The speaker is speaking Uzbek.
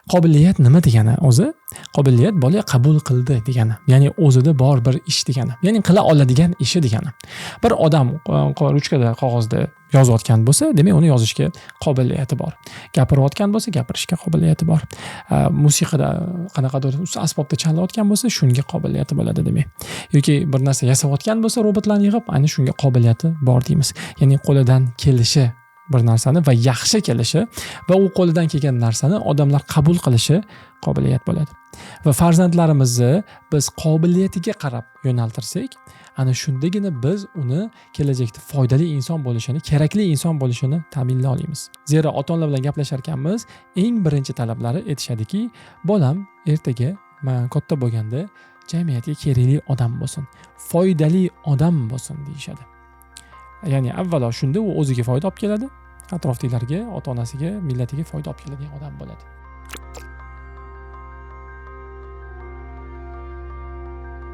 Qobiliyat nima degani o'zi? Qobiliyat bola qabul qildi degani. Ya'ni o'zida bor bir ish degani. Ya'ni qila oladigan ishi degani. Bir odam ruchkada, qog'ozda yozayotgan bo'lsa, demak uni yozishga qobiliyati bor. Gapirayotgan bo'lsa, gapirishga qobiliyati bor. Musiqada qanaqadir asbobda chalayotgan bo'lsa, shunga qobiliyati bo'ladi demak. Yoki bir narsa yasayotgan bo'lsa, robotlarni yig'ib, ana shunga qobiliyati bor deymiz. Ya'ni qo'lidan kelishi bir narsani va yaxshi kelishi va u qo'lidan kelgan narsani odamlar qabul qilishi qobiliyat bo'ladi. Va farzandlarimizni biz qobiliyatiga qarab yo'naltirsak, ana shundagina biz uni kelajakda foydali inson bo'lishini, kerakli inson bo'lishini ta'minlay olamiz. Zero ota-onalar bilan gaplashar ekanmiz, eng birinchi talablari aytishadiki, bolam ertaga men katta bo'lganda jamiyatga kerakli odam bo'lsin, foydali odam bo'lsin deyishadi. Ya'ni avvalo shunda u o'ziga foyda olib keladi, atrofdagilarga, ota-onasiga, millatiga foyda olib keladigan odam bo'ladi.